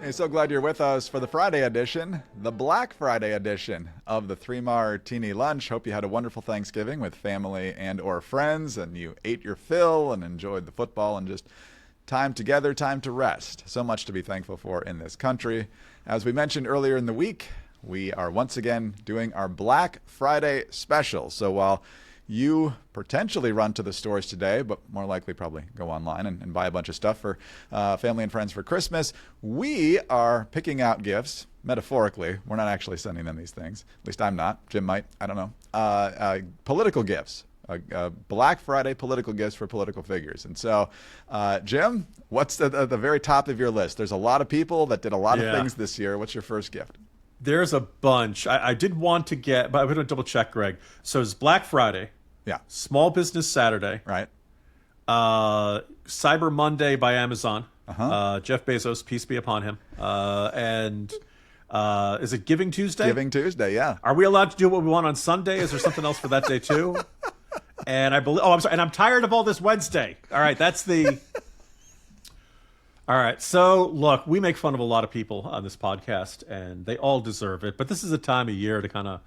Hey, so glad you're with us for the Friday edition, the Black Friday edition of the Three Martini Lunch. Hope you had a wonderful Thanksgiving with family and or friends, and you ate your fill and enjoyed the football and just time together, time to rest. So much to be thankful for in this country. As we mentioned earlier in the week, we are once again doing our Black Friday special. So while you potentially run to the stores today, but more likely probably go online and buy a bunch of stuff for family and friends for Christmas, we are picking out gifts, metaphorically. We're not actually sending them these things. At least I'm not. Jim might. I don't know. Political gifts. Black Friday political gifts for political figures. And so, Jim, what's at the very top of your list? There's a lot of people that did a lot of things this year. What's your first gift? There's a bunch. I did want to get, but I'm going to double check, Greg. So it's Black Friday. Yeah. Small Business Saturday. Right. Cyber Monday by Amazon. Jeff Bezos, peace be upon him. And is it Giving Tuesday? Giving Tuesday, yeah. Are we allowed to do what we want on Sunday? Is there something else for that day too? And I believe. Oh, I'm sorry. And I'm tired of all this Wednesday. All right, that's the. All right. So look, we make fun of a lot of people on this podcast, and they all deserve it. But this is a time of year to kind of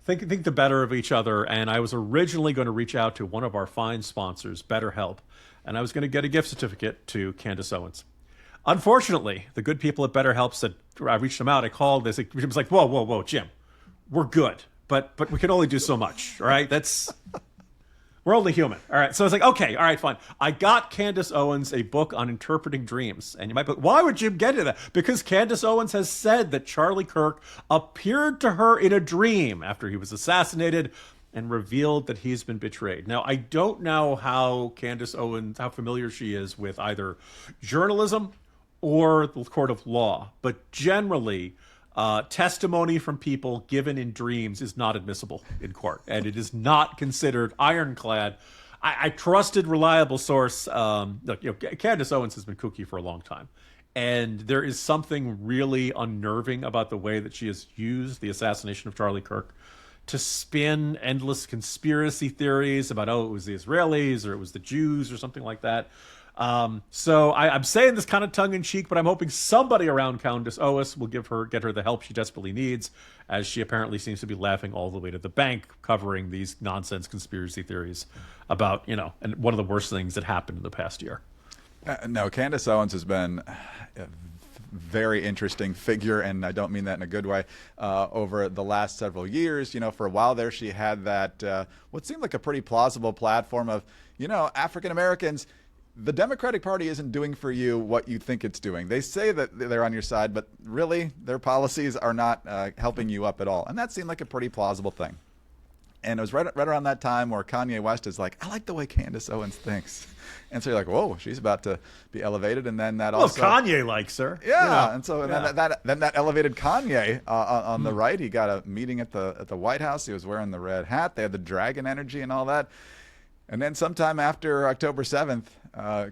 think the better of each other. And I was originally going to reach out to one of our fine sponsors, BetterHelp, and I was going to get a gift certificate to Candace Owens. Unfortunately, the good people at BetterHelp said, I reached them out. I called. They said, Jim's like, whoa, Jim, we're good, but we can only do so much. All right, we're only human. All right. So I was like, okay, all right, fine. I got Candace Owens a book on interpreting dreams. And you might be like, why would Jim get into that? Because Candace Owens has said that Charlie Kirk appeared to her in a dream after he was assassinated and revealed that he's been betrayed. Now, I don't know how Candace Owens, how familiar she is with either journalism or the court of law, but generally, testimony from people given in dreams is not admissible in court, and it is not considered ironclad. I trusted, reliable source. Look, Candace Owens has been kooky for a long time, and there is something really unnerving about the way that she has used the assassination of Charlie Kirk to spin endless conspiracy theories about, it was the Israelis or it was the Jews or something like that. So I'm saying this kind of tongue-in-cheek, but I'm hoping somebody around Candace Owens will get her the help she desperately needs, as she apparently seems to be laughing all the way to the bank covering these nonsense conspiracy theories about, and one of the worst things that happened in the past year. No, Candace Owens has been a very interesting figure, and I don't mean that in a good way, over the last several years. For a while there, she had that, what seemed like a pretty plausible platform of, African Americans, the Democratic Party isn't doing for you what you think it's doing. They say that they're on your side, but really their policies are not helping you up at all. And that seemed like a pretty plausible thing. And it was right around that time where Kanye West is like, I like the way Candace Owens thinks. And so you're like, whoa, she's about to be elevated. And then that also... Well, Kanye likes her. Yeah. And so then that elevated Kanye on the right. He got a meeting at the White House. He was wearing the red hat. They had the dragon energy and all that. And then sometime after October 7th,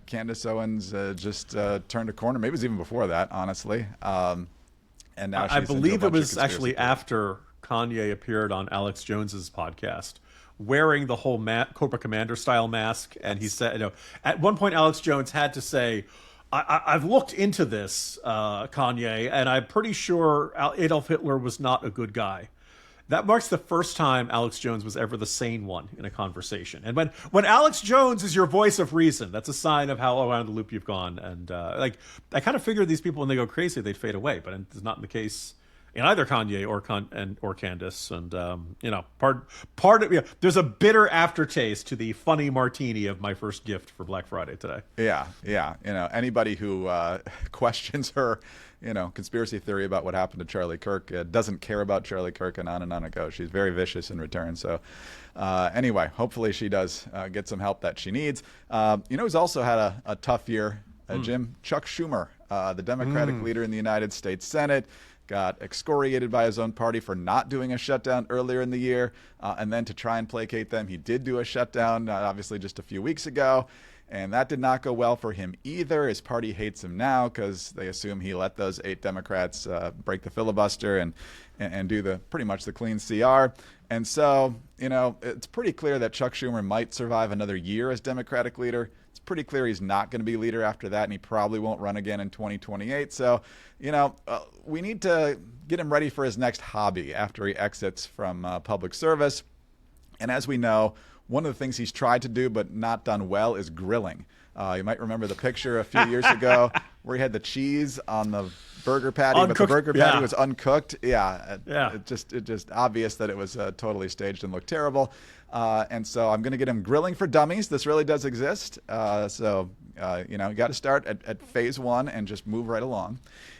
Candace Owens just turned a corner. Maybe it was even before that, honestly. And now I believe it was actually after Kanye appeared on Alex Jones's podcast, wearing the whole Cobra Commander style mask. And he said, at one point, Alex Jones had to say, I've looked into this, Kanye, and I'm pretty sure Adolf Hitler was not a good guy. That marks the first time Alex Jones was ever the sane one in a conversation. And when Alex Jones is your voice of reason, that's a sign of how around the loop you've gone. And I kind of figured these people, when they go crazy, they'd fade away. But it's not the case in either Kanye or Candace. And part of there's a bitter aftertaste to the funny martini of my first gift for Black Friday today. Yeah. Anybody who questions her conspiracy theory about what happened to Charlie Kirk doesn't care about Charlie Kirk, and on it goes. She's very vicious in return. So anyway, hopefully she does get some help that she needs. Who's also had a tough year, Jim? Chuck Schumer, the Democratic leader in the United States Senate, got excoriated by his own party for not doing a shutdown earlier in the year. And then to try and placate them, he did do a shutdown, obviously just a few weeks ago. And that did not go well for him either. His party hates him now because they assume he let those 8 Democrats break the filibuster and do pretty much the clean CR. And so, it's pretty clear that Chuck Schumer might survive another year as Democratic leader. It's pretty clear he's not going to be leader after that, and he probably won't run again in 2028. So, we need to get him ready for his next hobby after he exits from public service. And as we know, one of the things he's tried to do but not done well is grilling. You might remember the picture a few years ago where he had the cheese on the burger patty, Uncooked, but the burger patty yeah. was uncooked. Yeah. Yeah. It just obvious that it was totally staged and looked terrible. And so I'm going to get him grilling for dummies. This really does exist. You got to start at phase 1 and just move right along.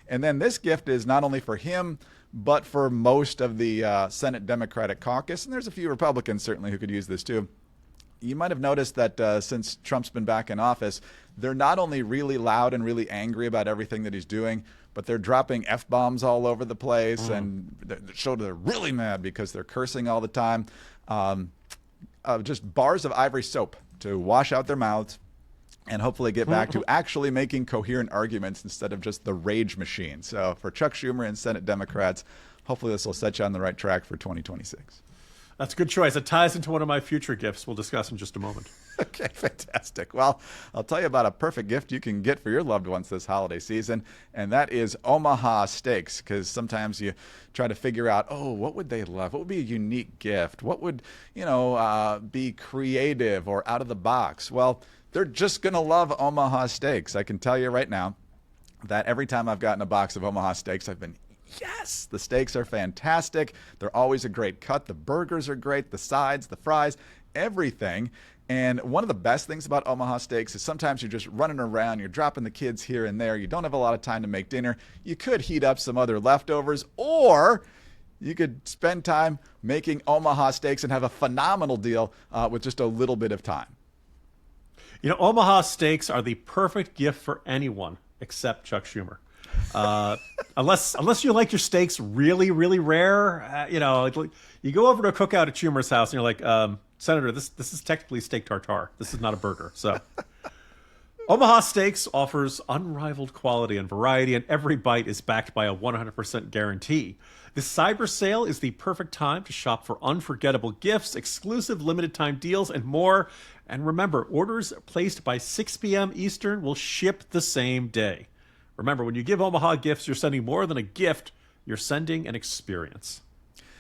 And then this gift is not only for him, but for most of the Senate Democratic caucus. And there's a few Republicans certainly who could use this too. You might have noticed that since Trump's been back in office, they're not only really loud and really angry about everything that he's doing, but they're dropping F-bombs all over the place, and they're really mad because they're cursing all the time. Just bars of ivory soap to wash out their mouths and hopefully get back to actually making coherent arguments instead of just the rage machine. So for Chuck Schumer and Senate Democrats, hopefully this will set you on the right track for 2026. That's a good choice. It ties into one of my future gifts we'll discuss in just a moment. Okay, fantastic. Well, I'll tell you about a perfect gift you can get for your loved ones this holiday season, and that is Omaha Steaks, because sometimes you try to figure out, what would they love? What would be a unique gift? What would, be creative or out of the box? Well, they're just going to love Omaha Steaks. I can tell you right now that every time I've gotten a box of Omaha Steaks, I've been yes, the steaks are fantastic. They're always a great cut. The burgers are great. The sides, the fries, everything. And one of the best things about Omaha Steaks is sometimes you're just running around, you're dropping the kids here and there. You don't have a lot of time to make dinner. You could heat up some other leftovers, or you could spend time making Omaha Steaks and have a phenomenal deal with just a little bit of time. Omaha Steaks are the perfect gift for anyone except Chuck Schumer. Unless you like your steaks really, really rare, you go over to a cookout at Schumer's house and you're like, Senator, this is technically steak tartare. This is not a burger. So Omaha Steaks offers unrivaled quality and variety, and every bite is backed by a 100% guarantee. This cyber sale is the perfect time to shop for unforgettable gifts, exclusive limited time deals, and more. And remember, orders placed by 6 p.m. Eastern will ship the same day. Remember, when you give Omaha gifts, you're sending more than a gift. You're sending an experience.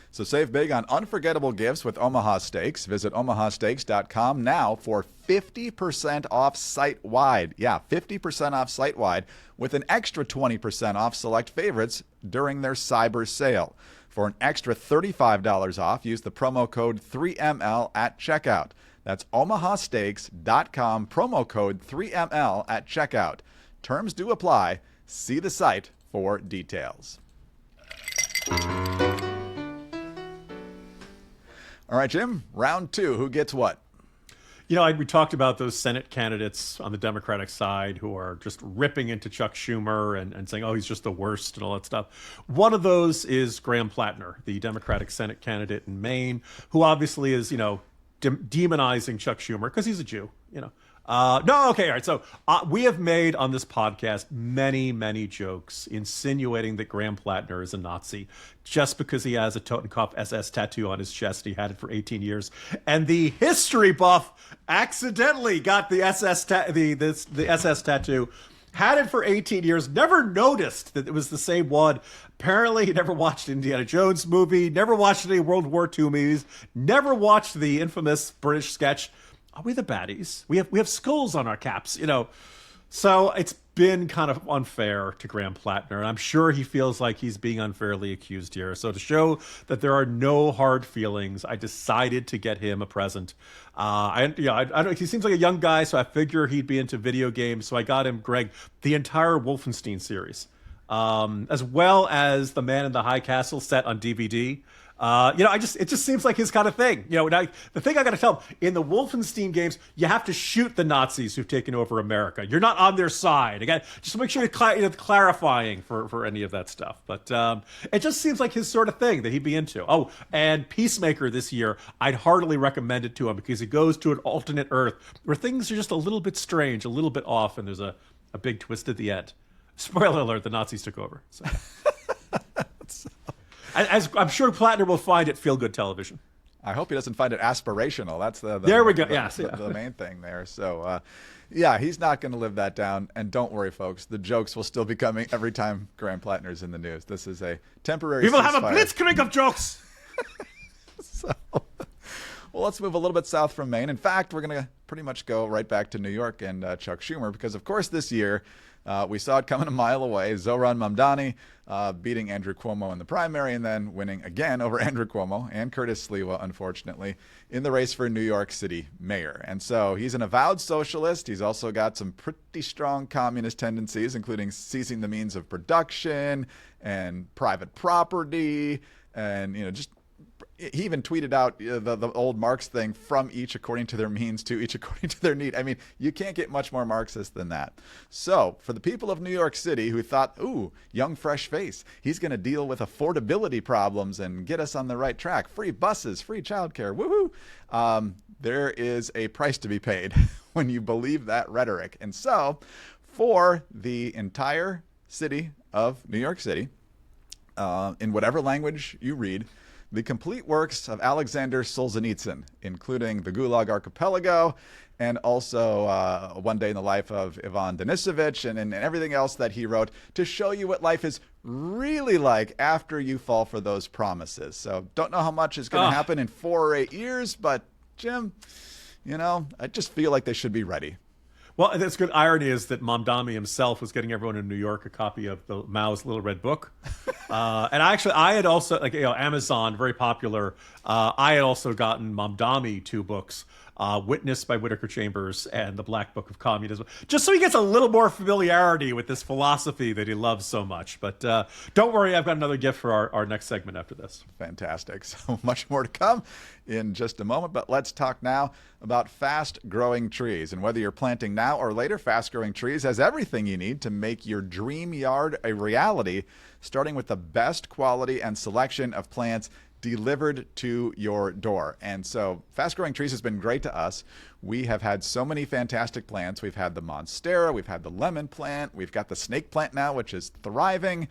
So save big on unforgettable gifts with Omaha Steaks. Visit omahasteaks.com now for 50% off site-wide. Yeah, 50% off site-wide with an extra 20% off select favorites during their cyber sale. For an extra $35 off, use the promo code 3ML at checkout. That's omahasteaks.com, promo code 3ML at checkout. Terms do apply. See the site for details. All right, Jim, round 2. Who gets what? We talked about those Senate candidates on the Democratic side who are just ripping into Chuck Schumer and saying, he's just the worst and all that stuff. One of those is Graham Platner, the Democratic Senate candidate in Maine, who obviously is, demonizing Chuck Schumer because he's a Jew, all right. So we have made on this podcast many, many jokes insinuating that Graham Platner is a Nazi just because he has a Totenkopf SS tattoo on his chest. He had it for 18 years. And the history buff accidentally got the SS tattoo, had it for 18 years, never noticed that it was the same one. Apparently, he never watched Indiana Jones movie, never watched any World War II movies, never watched the infamous British sketch, Are we the baddies? We have skulls on our caps, So it's been kind of unfair to Graham Platner, and I'm sure he feels like he's being unfairly accused here. So to show that there are no hard feelings, I decided to get him a present. I don't. He seems like a young guy, so I figure he'd be into video games. So I got him, Greg, the entire Wolfenstein series, as well as The Man in the High Castle set on DVD. It just seems like his kind of thing. The thing I got to tell him, in the Wolfenstein games, you have to shoot the Nazis who've taken over America. You're not on their side. Again, just make sure you're clarifying for any of that stuff. But it just seems like his sort of thing that he'd be into. Oh, and Peacemaker this year, I'd heartily recommend it to him because he goes to an alternate Earth where things are just a little bit strange, a little bit off, and there's a big twist at the end. Spoiler alert, the Nazis took over. So. As I'm sure Platner will find it feel-good television. I hope he doesn't find it aspirational. That's the there we go. The main thing there. So, yeah, he's not going to live that down. And don't worry, folks. The jokes will still be coming every time Graham Platner's in the news. This is a temporary We will have a ceasefire. blitzkrieg of jokes. So, well, let's move a little bit south from Maine. In fact, we're going to pretty much go right back to New York and Chuck Schumer because, of course, this year we saw it coming a mile away. Zohran Mamdani beating Andrew Cuomo in the primary and then winning again over Andrew Cuomo and Curtis Sliwa, unfortunately, in the race for New York City mayor. And so he's an avowed socialist. He's also got some pretty strong communist tendencies, including seizing the means of production and private property and, just he even tweeted out the old Marx thing, from each according to their means to each according to their need. I mean, you can't get much more Marxist than that. So for the people of New York City who thought, ooh, young, fresh face, he's going to deal with affordability problems and get us on the right track. Free buses, free childcare, woohoo. There is a price to be paid when you believe that rhetoric. And so for the entire city of New York City, in whatever language you read, the complete works of Alexander Solzhenitsyn, including the Gulag Archipelago and also One Day in the Life of Ivan Denisovich and everything else that he wrote to show you what life is really like after you fall for those promises. So don't know how much is going to happen in 4 or 8 years, but Jim, I just feel like they should be ready. Well, that's good irony is that Mamdani himself was getting everyone in New York a copy of the Mao's Little Red Book. And I had also, Amazon, very popular. I had also gotten Mamdani 2 books, Witness by Whittaker Chambers and The Black Book of Communism, just so he gets a little more familiarity with this philosophy that he loves so much. But don't worry, I've got another gift for our next segment after this. Fantastic. So much more to come in just a moment. But let's talk now about fast-growing trees. And whether you're planting now or later, Fast Growing Trees has everything you need to make your dream yard a reality, starting with the best quality and selection of plants delivered to your door. And so Fast Growing Trees has been great to us. We have had so many fantastic plants. We've had the Monstera, we've had the lemon plant, we've got the snake plant now, which is thriving.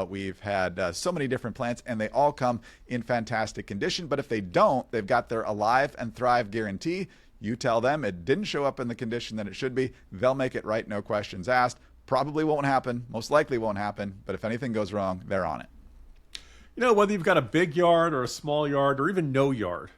We've had so many different plants, and they all come in fantastic condition. But if they don't, they've got their Alive and Thrive guarantee. You tell them it didn't show up in the condition that it should be. They'll make it right, no questions asked. Probably won't happen, most likely won't happen, but if anything goes wrong, they're on it. Whether you've got a big yard or a small yard or even no yard,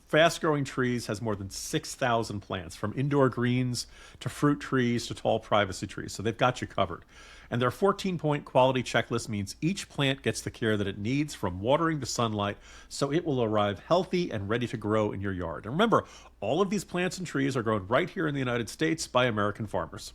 Fast Growing Trees has more than 6,000 plants, from indoor greens to fruit trees to tall privacy trees. So they've got you covered. And their 14-point quality checklist means each plant gets the care that it needs, from watering to sunlight, so it will arrive healthy and ready to grow in your yard. And remember, all of these plants and trees are grown right here in the United States by American farmers.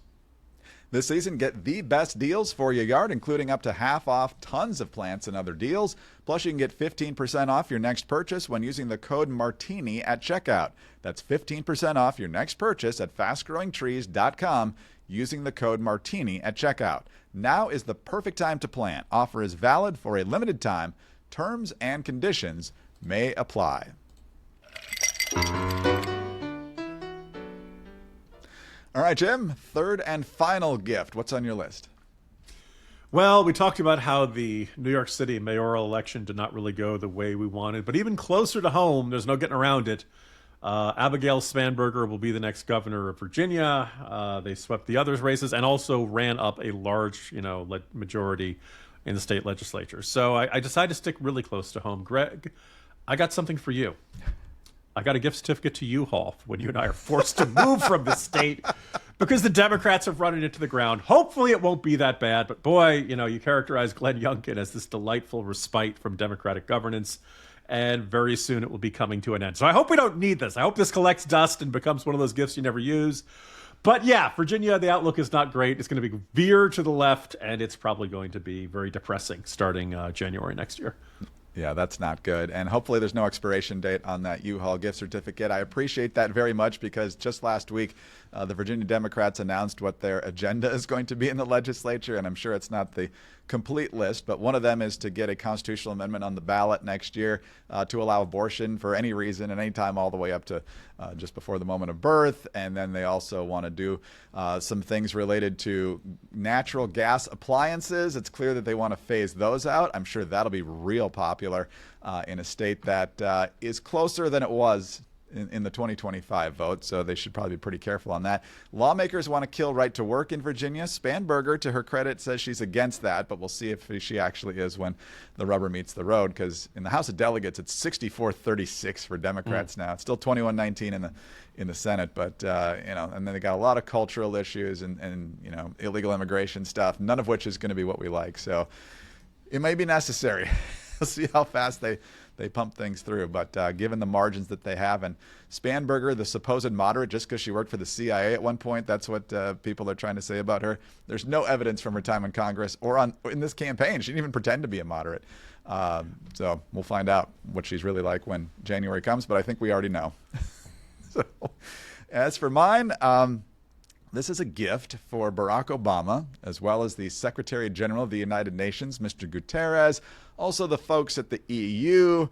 This season, get the best deals for your yard, including up to half off tons of plants and other deals. Plus, you can get 15% off your next purchase when using the code Martini at checkout. That's 15% off your next purchase at fastgrowingtrees.com using the code Martini at checkout. Now is the perfect time to plant. Offer is valid for a limited time. Terms and conditions may apply. All right, Jim, third and final gift. What's on your list? Well, we talked about how the New York City mayoral election did not really go the way we wanted, but even closer to home, there's no getting around it. Abigail Spanberger will be the next governor of Virginia. They swept the others' races and also ran up a large, majority in the state legislature. So I decided to stick really close to home. Greg, I got something for you. I got a gift certificate to U-Haul when you and I are forced to move from the state because the Democrats have run it into the ground. Hopefully it won't be that bad, but boy, you characterize Glenn Youngkin as this delightful respite from Democratic governance, and very soon it will be coming to an end. So I hope we don't need this. I hope this collects dust and becomes one of those gifts you never use. But yeah, Virginia, the outlook is not great. It's going to be veer to the left, and it's probably going to be very depressing starting January next year. Yeah, that's not good. And hopefully there's no expiration date on that U-Haul gift certificate. I appreciate that very much because just last week The Virginia Democrats announced what their agenda is going to be in the legislature, and I'm sure it's not the complete list, but one of them is to get a constitutional amendment on the ballot next year to allow abortion for any reason and any time all the way up to just before the moment of birth. And then they also want to do some things related to natural gas appliances. It's clear that they want to phase those out. I'm sure that'll be real popular in a state that is closer than it was in the 2025 vote, so they should probably be pretty careful on that. Lawmakers want to kill right to work in Virginia. Spanberger, to her credit, says she's against that, but we'll see if she actually is when the rubber meets the road, because in the House of Delegates, it's 64-36 for Democrats now. It's still 21-19 in the Senate, but and then they got a lot of cultural issues and illegal immigration stuff, none of which is going to be what we like. So it may be necessary. We'll see how fast they pump things through. But given the margins that they have, and Spanberger, the supposed moderate, just because she worked for the CIA at one point, that's what people are trying to say about her. There's no evidence from her time in Congress or in this campaign. She didn't even pretend to be a moderate. So we'll find out what she's really like when January comes, but I think we already know. So as for mine, this is a gift for Barack Obama, as well as the Secretary General of the United Nations, Mr. Guterres, also the folks at the EU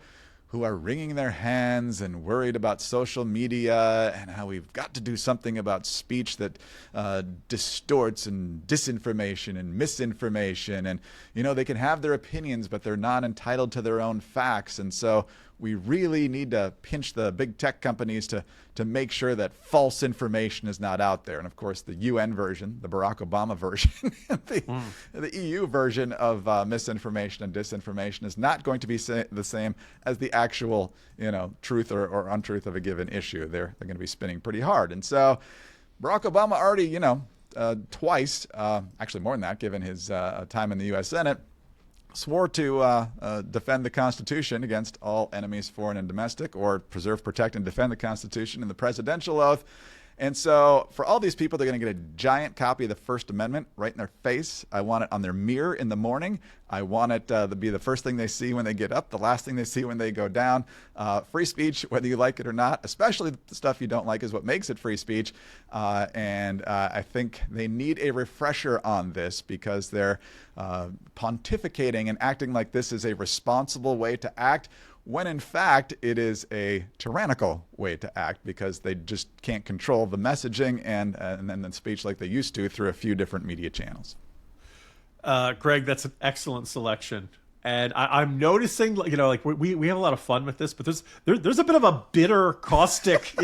who are wringing their hands and worried about social media and how we've got to do something about speech that distorts and disinformation and misinformation. And, they can have their opinions, but they're not entitled to their own facts. And so we really need to pinch the big tech companies to make sure that false information is not out there. And of course, the UN version, the Barack Obama version, the EU version of misinformation and disinformation is not going to be the same as the actual, truth or untruth of a given issue. They're going to be spinning pretty hard. And so Barack Obama already, twice, actually more than that, given his time in the U.S. Senate, swore to defend the Constitution against all enemies, foreign and domestic, or preserve, protect, and defend the Constitution in the presidential oath. And so for all these people, they're going to get a giant copy of the First Amendment right in their face. I want it on their mirror in the morning. I want it to be the first thing they see when they get up, the last thing they see when they go down. Free speech, whether you like it or not, especially the stuff you don't like, is what makes it free speech. And I think they need a refresher on this, because they're pontificating and acting like this is a responsible way to act, when in fact it is a tyrannical way to act, because they just can't control the messaging and then the speech like they used to through a few different media channels. Greg, that's an excellent selection. And I'm noticing, we have a lot of fun with this, but there's a bit of a bitter, caustic,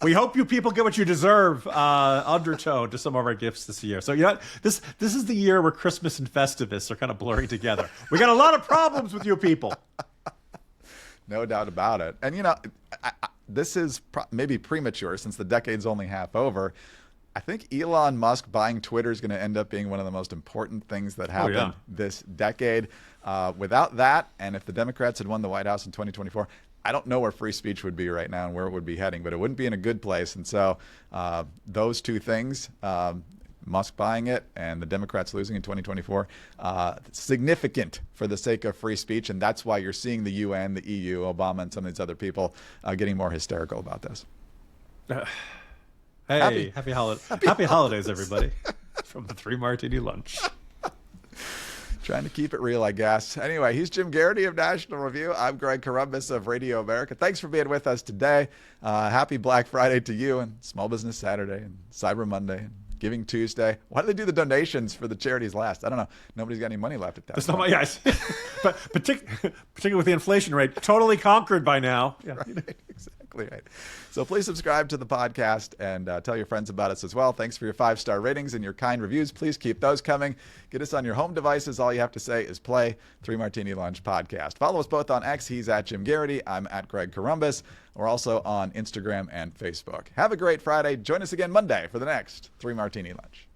we hope you people get what you deserve undertone to some of our gifts this year. So this is the year where Christmas and Festivus are kind of blurring together. We got a lot of problems with you people. No doubt about it. And, this is maybe premature since the decade's only half over. I think Elon Musk buying Twitter is going to end up being one of the most important things that happened this decade. Without that, and if the Democrats had won the White House in 2024, I don't know where free speech would be right now and where it would be heading, but it wouldn't be in a good place. And so those two things, Musk buying it and the Democrats losing in 2024, significant for the sake of free speech. And that's why you're seeing the UN, the EU, Obama, and some of these other people getting more hysterical about this. Hey, happy holidays, everybody, from the 3 Martini Lunch. Trying to keep it real, I guess. Anyway, he's Jim Garrity of National Review. I'm Greg Corombos of Radio America. Thanks for being with us today. Happy Black Friday to you, and Small Business Saturday, and Cyber Monday, and Giving Tuesday. Why do they do the donations for the charities last? I don't know. Nobody's got any money left at that point. Not my guys. But particularly with the inflation rate, totally conquered by now. Yeah. Right, exactly right. So please subscribe to the podcast and tell your friends about us as well. Thanks for your 5-star ratings and your kind reviews. Please keep those coming. Get us on your home devices. All you have to say is play 3 Martini Lunch podcast. Follow us both on X. He's at Jim Garrity. I'm at Greg Corombos. We're also on Instagram and Facebook. Have a great Friday. Join us again Monday for the next 3 Martini Lunch.